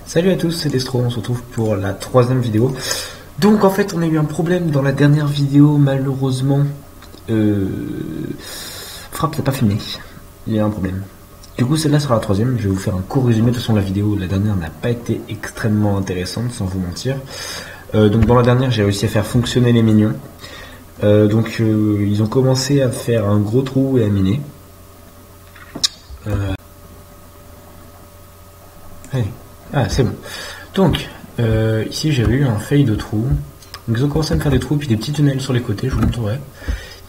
Salut à tous, c'est Destro, on se retrouve pour la troisième vidéo. Donc en fait on a eu un problème dans la dernière vidéo, malheureusement Frappe n'a pas filmé, il y a un problème. Du coup celle-là sera la troisième, je vais vous faire un court résumé. De toute façon la vidéo, la dernière n'a pas été extrêmement intéressante sans vous mentir. Donc dans la dernière j'ai réussi à faire fonctionner les minions. Ils ont commencé à faire un gros trou et à miner. Ah, c'est bon. Donc, ici j'avais eu un fail de trou. Donc ils ont commencé à me faire des trous puis des petits tunnels sur les côtés, je vous montrerai.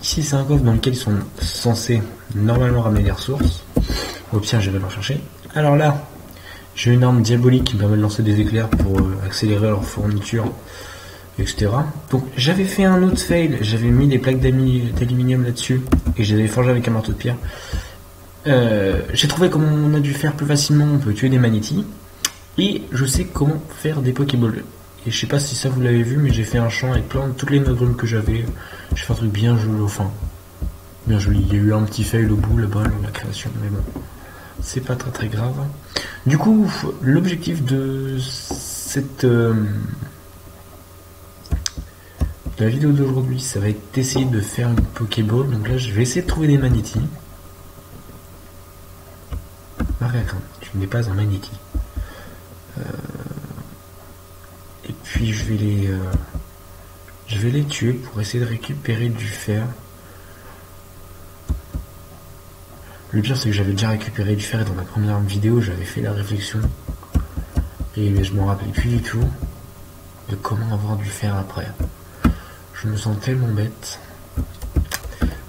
Ici c'est un coffre dans lequel ils sont censés normalement ramener des ressources. Au pire je vais leur chercher. Alors là, j'ai une arme diabolique qui me permet de lancer des éclairs pour accélérer leur fourniture, etc. Donc j'avais fait un autre fail, j'avais mis des plaques d'aluminium là-dessus et je les avais forgées avec un marteau de pierre. J'ai trouvé comment on a dû faire plus facilement, on peut tuer des magnétis. Et je sais comment faire des Pokéballs. Et je sais pas si ça vous l'avez vu, mais j'ai fait un champ avec plein de toutes les nogrumes que j'avais. J'ai fait un truc bien joli, enfin, bien joli. Il y a eu un petit fail au bout là-bas, la création, mais bon, c'est pas très grave. Du coup, l'objectif de cette de la vidéo d'aujourd'hui, ça va être d'essayer de faire une Pokéball. Donc là, je vais essayer de trouver des magnétis. Regarde, tu n'es pas un magnéti. Et puis je vais les tuer pour essayer de récupérer du fer. Le pire c'est que j'avais déjà récupéré du fer et dans ma première vidéo j'avais fait la réflexion. Et je m'en rappelle plus du tout de comment avoir du fer après. Je me sens tellement bête.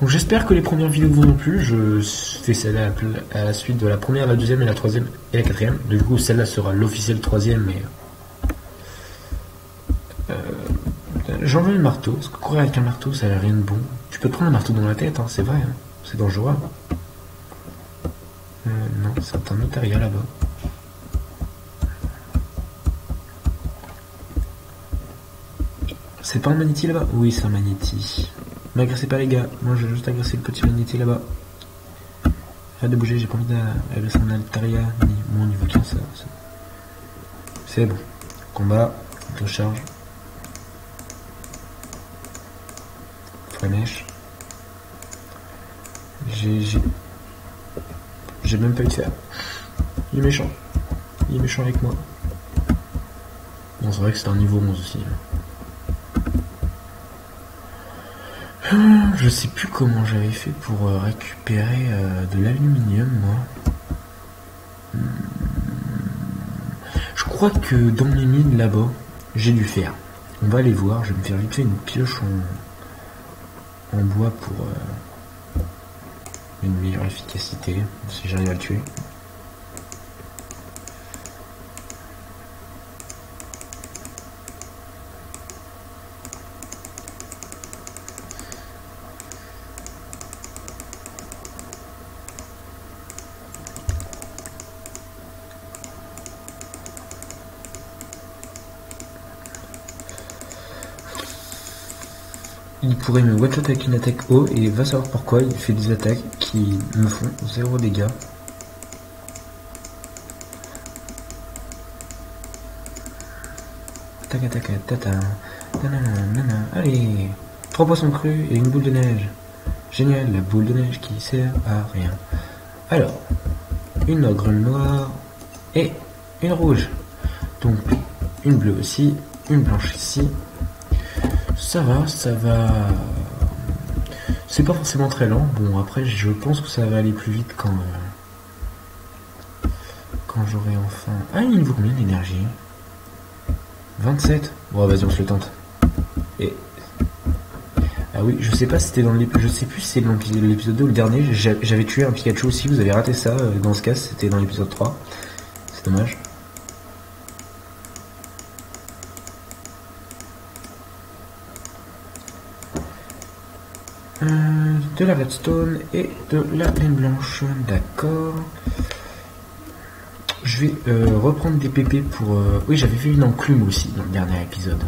Donc j'espère que les premières vidéos vous ont plu. Je fais celle-là à la suite de la première, la deuxième et la troisième et la quatrième. Du coup celle-là sera l'officielle troisième, mais j'enlève le marteau, parce que courir avec un marteau ça n'a rien de bon. Tu peux te prendre un marteau dans la tête, hein, c'est vrai, hein, c'est dangereux. Non, c'est un notariat là-bas. C'est pas un magnéti là-bas? Oui, c'est un magnéti. M'agressez pas les gars, moi je vais juste agresser le petit magnéti là-bas. Arrête de bouger, j'ai pas envie d'agresser un notariat, ni mon niveau 15, ça. C'est bon. Combat, on charge. Mèche. J'ai même pas eu de faire. Il est méchant. Il est méchant avec moi. Bon, c'est vrai que c'est un niveau 11 aussi. Je sais plus comment j'avais fait pour récupérer de l'aluminium, moi. Je crois que dans mes mines là-bas, j'ai du fer. On va aller voir. Je vais me faire vite fait une pioche en bois pour une meilleure efficacité, si j'arrive à le tuer. Il pourrait me one-shot avec une attaque haut et va savoir pourquoi il fait des attaques qui me font 0 dégâts. Tac tac tata. Allez, 3 poissons crus et une boule de neige. Génial, la boule de neige qui sert à rien. Alors, une ogre noire et une rouge. Donc, une bleue aussi, une blanche ici. Ça va. C'est pas forcément très lent. Bon, après, je pense que ça va aller plus vite quand j'aurai enfin... Ah, il vaut combien d'énergie? 27. Bon, vas-y, on se le tente. Et... Ah oui, je sais pas si c'était dans l'épisode... Je sais plus si c'est dans l'épisode 2 ou le dernier. J'avais tué un Pikachu aussi, vous avez raté ça. Dans ce cas, c'était dans l'épisode 3. C'est dommage. De la redstone et de la laine blanche, d'accord. Je vais reprendre des PP pour... Oui, j'avais fait une enclume aussi dans le dernier épisode.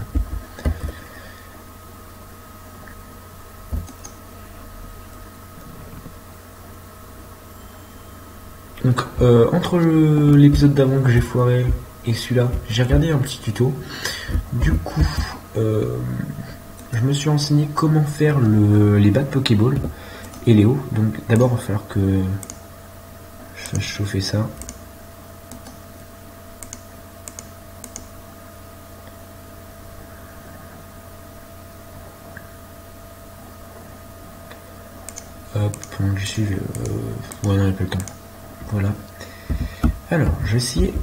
Donc, entre l'épisode d'avant que j'ai foiré et celui-là, j'ai regardé un petit tuto. Du coup, je me suis renseigné comment faire les bas de Pokéball et les hauts. Donc d'abord, il va falloir que je fasse chauffer ça. Hop, pendant que je suis... ouais, non, il n'y a pas le temps. Voilà. Alors, je vais essayer...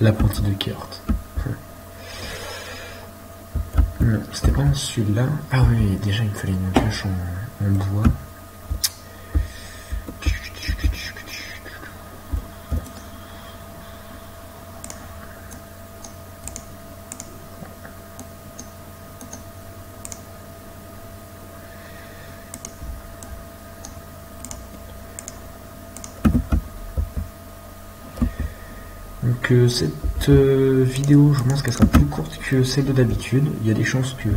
l'apprenti de Kurt. Non, c'était pas celui-là. Ah oui, déjà il me fallait une pioche en bois. Donc cette vidéo, je pense qu'elle sera plus courte que celle de d'habitude. Il y a des chances que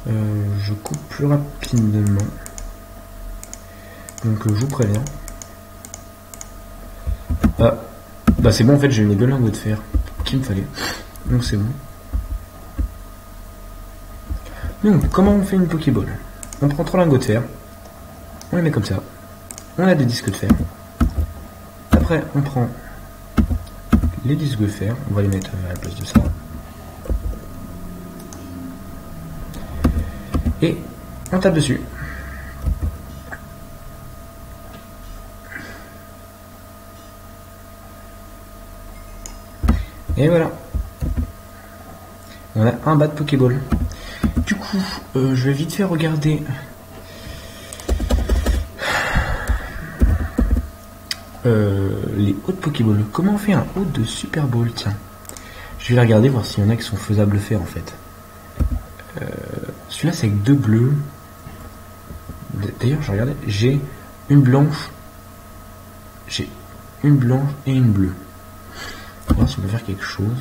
je coupe plus rapidement. Donc je vous préviens. Ah, bah c'est bon, en fait j'ai eu les 2 lingots de fer qu'il me fallait. Donc c'est bon. Donc comment on fait une Pokéball? On prend 3 lingots de fer. On les met comme ça. On a des disques de fer. Après on prend les disques de fer, on va les mettre à la place de ça. Et on tape dessus. Et voilà. On a un bas de Pokéball. Du coup, je vais vite fait regarder les hauts de Pokéball. Comment on fait un haut de Super Ball? Tiens, je vais la regarder, voir s'il y en a qui sont faisables de faire en fait. Celui-là c'est avec 2 bleus. D'ailleurs, je regardais, j'ai une blanche, et une bleue. On va voir si on peut faire quelque chose.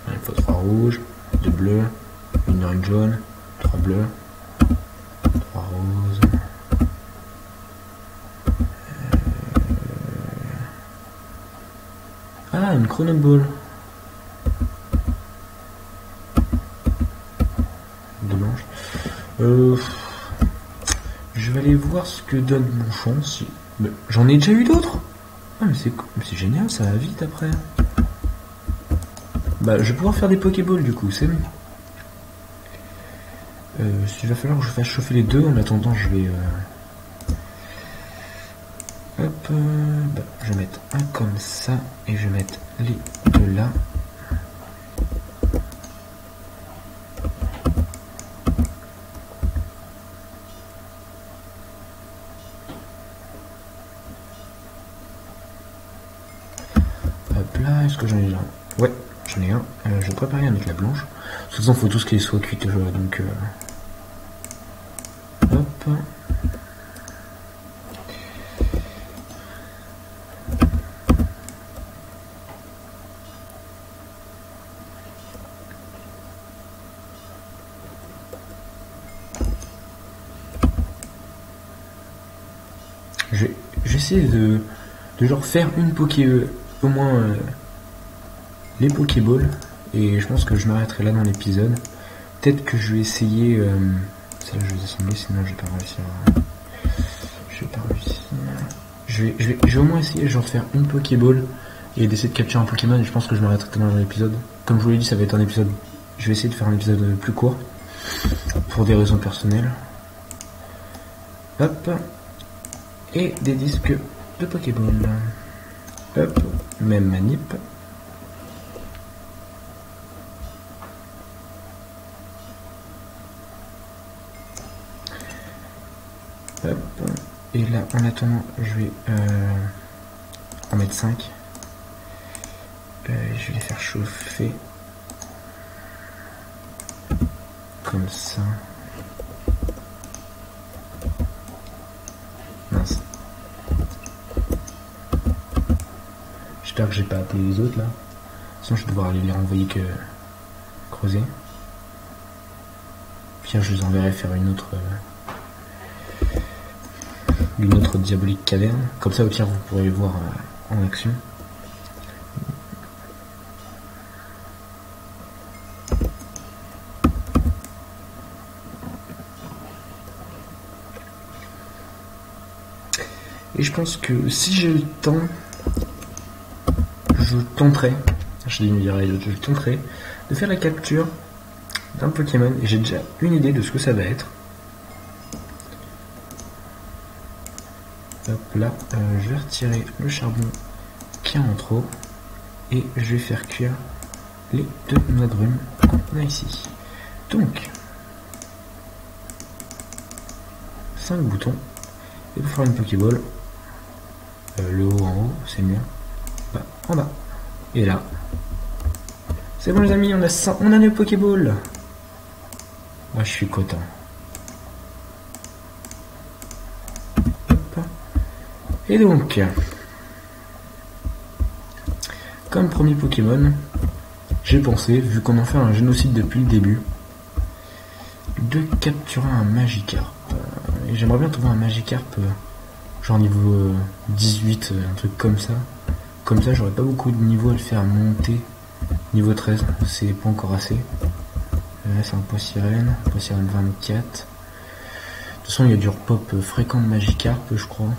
Il faut 3 rouges, 2 bleus, une orange jaune, 3 bleus. Rose. Ah, une Chronoball. De blanche. Je vais aller voir ce que donne mon champ. Si... J'en ai déjà eu d'autres. Ah, mais c'est génial, ça va vite après. Bah, je vais pouvoir faire des Pokéballs du coup, c'est bon. Il va falloir que je fasse chauffer les deux. En attendant, je vais hop, je vais mettre un comme ça et je vais mettre les deux là. Hop là, est-ce que j'en ai là? Ouais, j'en ai un. Je vais préparer à mettre la blanche. De toute façon, il faut tous qu'ils soient cuits, donc hop. Je vais essayer de genre faire une au moins les Pokéballs, et je pense que je m'arrêterai là dans l'épisode. Peut-être que je vais essayer ça, je vais assembler, sinon je vais pas réussir. Je vais au moins essayer genre de faire une Pokéball et d'essayer de capturer un Pokémon, et je pense que je m'arrêterai tellement dans l'épisode. Comme je vous l'ai dit, ça va être un épisode. Je vais essayer de faire un épisode plus court pour des raisons personnelles. Hop. Et des disques de Pokéball. Hop, même manip. Hop. Et là, en attendant, je vais en mettre 5. Je vais les faire chauffer. Comme ça. Mince. J'espère que j'ai pas appelé les autres là. Sinon je vais devoir aller les renvoyer que creuser. Puis je les enverrai faire une autre d'une autre diabolique caverne. Comme ça, au pire, vous pourrez le voir en action. Et je pense que si j'ai le temps, je tenterai de faire la capture d'un Pokémon. Et j'ai déjà une idée de ce que ça va être. Hop là, je vais retirer le charbon qui est en trop. Et je vais faire cuire les 2 noix de rhum qu'on a ici. Donc, 5 boutons. Et pour faire une Pokéball, le haut en haut, c'est mieux. Bas en bas. Et là, c'est bon les amis, on a une Pokéball. Moi je suis content. Hop. Et donc, comme premier Pokémon, j'ai pensé, vu qu'on en fait un génocide depuis le début, de capturer un Magikarp. Et j'aimerais bien trouver un Magikarp genre niveau 18, un truc comme ça. Comme ça, j'aurais pas beaucoup de niveau à le faire monter. Niveau 13, c'est pas encore assez. Là, c'est un Poissirène 24. De toute façon, il y a du repop fréquent de Magikarp, je crois.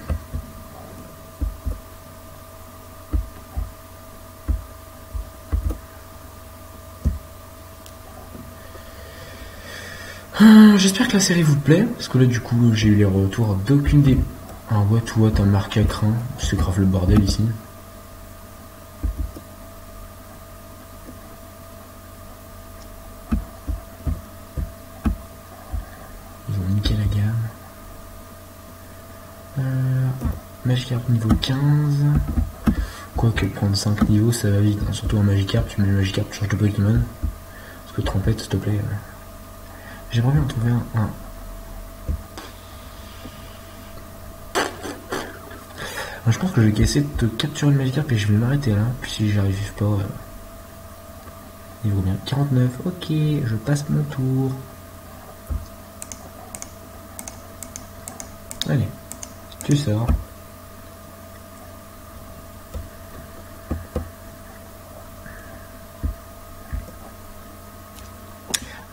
J'espère que la série vous plaît, parce que là, du coup, j'ai eu les retours d'aucune des... Un what, un marque à crin. C'est grave le bordel ici. Ils ont niqué la gamme. Magikarp niveau 15. Quoique prendre 5 niveaux, ça va vite. Hein. Surtout en Magikarp, tu mets le Magikarp, tu changes de Pokémon. Parce que Trompette, s'il te plaît. J'aimerais bien en trouver un. Je pense que je vais essayer de capturer le Magikarp et je vais m'arrêter là. Puis si j'arrive pas, niveau bien 49. Ok, je passe mon tour. Allez, tu sors.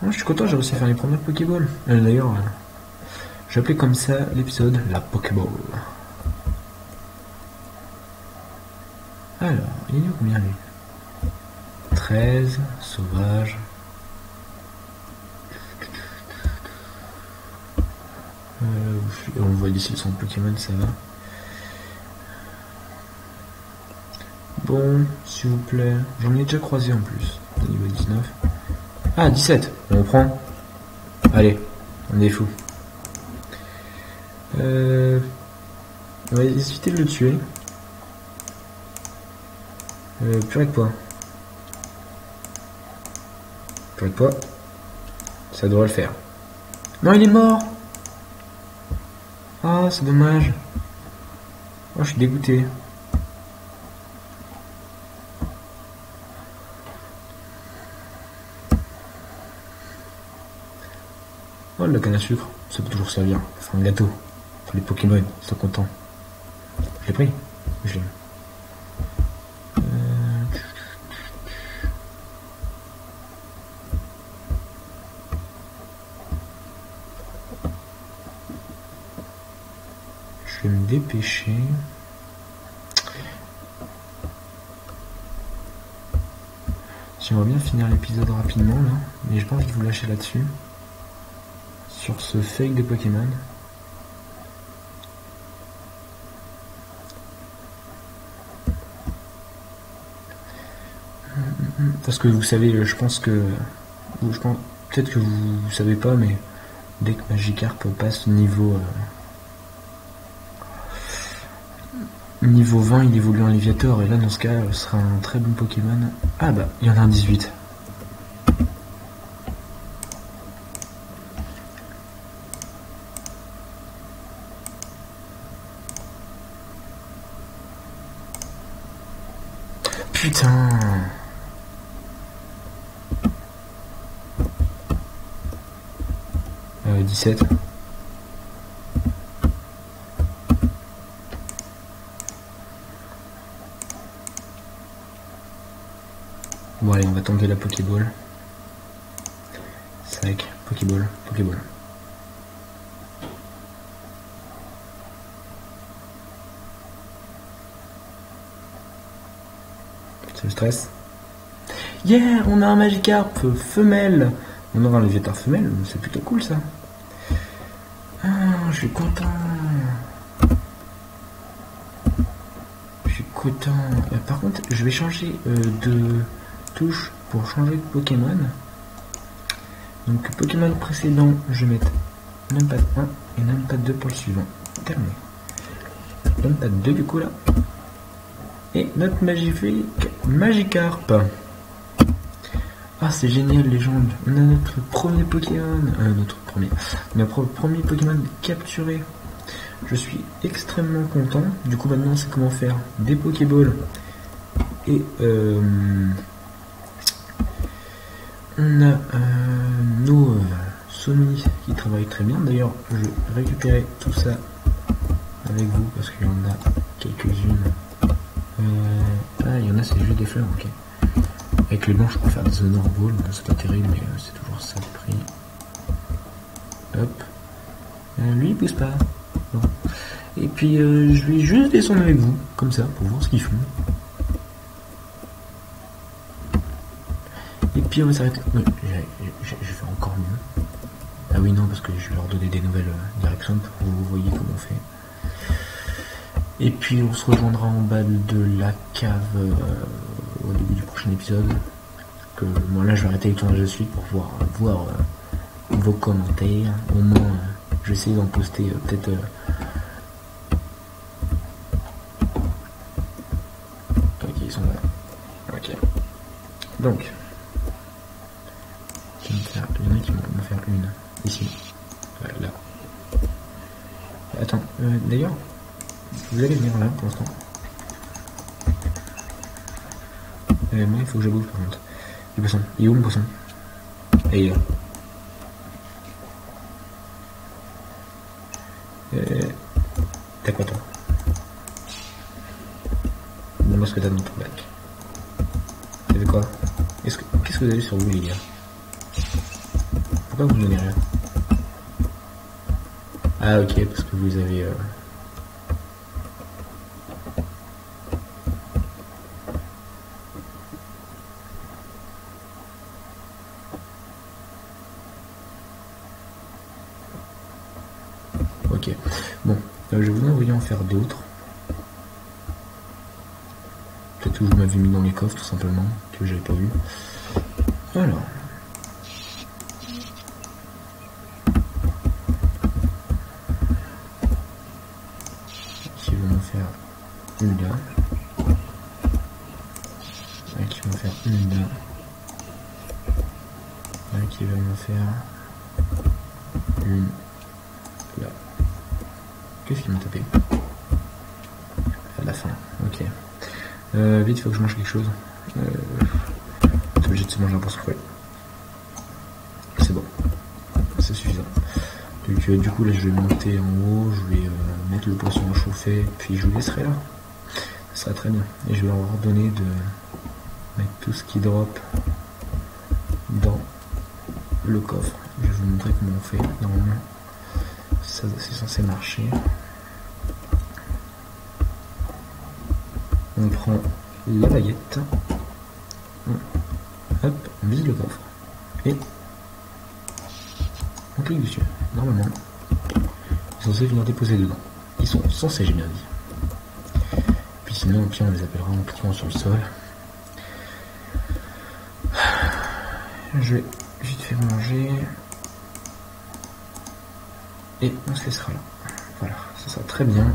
Je suis content, j'ai réussi à faire les premières Pokéballs. D'ailleurs, j'ai appelé comme ça l'épisode la Pokéball. Alors, il est combien lui? 13, sauvage. On voit d'ici son Pokémon, ça va. Bon, s'il vous plaît. J'en ai déjà croisé en plus. Au niveau 19. Ah, 17. On prend. Allez, on est fou. On va éviter de le tuer. Purée de poids. Purée de poids. Ça devrait le faire. Non, il est mort. Ah, c'est dommage. Oh, je suis dégoûté. Oh, la canne à sucre. Ça peut toujours servir. Enfin, un gâteau. Pour les Pokémon, ils sont contents. Je l'ai pris. Je l'ai. Je vais me dépêcher. J'aimerais bien finir l'épisode rapidement là, mais j'ai pas envie de vous lâcher là-dessus. Sur ce fake de Pokémon. Parce que vous savez, je pense que... peut-être que vous savez pas, mais dès que Magikarp passe niveau 20, il évolue en Léviator, et là dans ce cas, ce sera un très bon Pokémon. Ah bah, il y en a un 18. Putain. Bon allez, on va tenter la Pokéball. Sac, Pokéball, Pokéball. C'est le stress. Yeah, on a un Magikarp femelle. On aura un Léviatar femelle, c'est plutôt cool ça. Ah, je suis content. Je suis content. Par contre, je vais changer de touche pour changer de Pokémon. Donc Pokémon précédent, je vais mettre Numpad 1 et Numpad 2 pour le suivant. Terminé. Numpad 2 du coup là. Et notre magnifique Magikarp. Ah c'est génial légende. On a notre premier Pokémon. Notre premier Pokémon capturé. Je suis extrêmement content. Du coup maintenant c'est comment faire des Pokéballs. Et on a nos Somi qui travaillent très bien. D'ailleurs, je vais récupérer tout ça avec vous parce qu'il y en a quelques-unes. Ah, il y en a, c'est juste des fleurs, ok. Avec les blancs, je peux faire des honor balls. C'est pas terrible, mais c'est toujours ça le prix. Hop. Lui, il pousse pas. Bon. Et puis, je vais juste descendre avec vous, comme ça, pour voir ce qu'ils font. Et puis on va s'arrêter. Oui, je vais faire encore mieux. Ah oui, non, parce que je vais leur donner des nouvelles directions pour que vous voyez comment on fait. Et puis on se rejoindra en bas de la cave au début du prochain épisode. Que moi là je vais arrêter les tournages de suite pour pouvoir voir vos commentaires. Au moins je vais essayer d'en poster peut-être. Ok, ils sont là. Ok. Donc. Il y en a qui vont me faire une. Ici. Là. Attends, d'ailleurs, vous allez venir là pour l'instant. Moi il faut que je bouge par contre. Le poisson. Il est où mon poisson? Et il est là. T'as quoi toi? Dis-moi ce que t'as dans ton bac. T'as vu quoi? Qu'est-ce que vous avez sur vous les gars? Pourquoi vous ne donnez rien? Ah ok, parce que vous avez... Ok, bon, je vais vous envoyer en faire d'autres. Peut-être que vous m'avez mis dans les coffres tout simplement, que j'avais pas vu. Alors... faire une là, qui va faire une là, qui va me faire une là. Qu'est-ce qu'il m'a tapé à la fin? Ok. Vite, il faut que je mange quelque chose. Je suis obligé de se manger un poisson fouet. C'est bon, c'est suffisant. Donc du coup là je vais monter en haut, je vais mettre le poisson à chauffer, puis je vous laisserai là. Ça sera très bien. Et je vais leur ordonner de mettre tout ce qui drop dans le coffre. Je vais vous montrer comment on fait. Normalement, ça c'est censé marcher. On prend la baguette. Hop, on vise le coffre. Et on clique dessus. Normalement, ils sont censés venir déposer dedans. Ils sont censés, j'ai bien dit. Puis sinon, au pire, on les appellera en cliquant sur le sol. Je vais vite fait manger. Et on se laissera là. Voilà, ça sera très bien.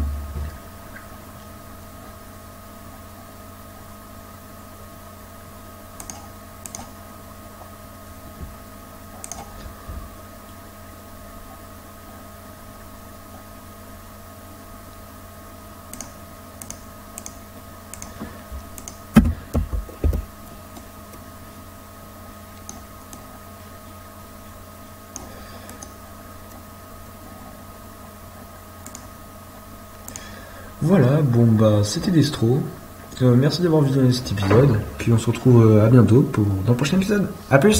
Voilà, bon bah c'était Destro. Merci d'avoir visionné cet épisode. Puis on se retrouve à bientôt dans le prochain épisode. A plus!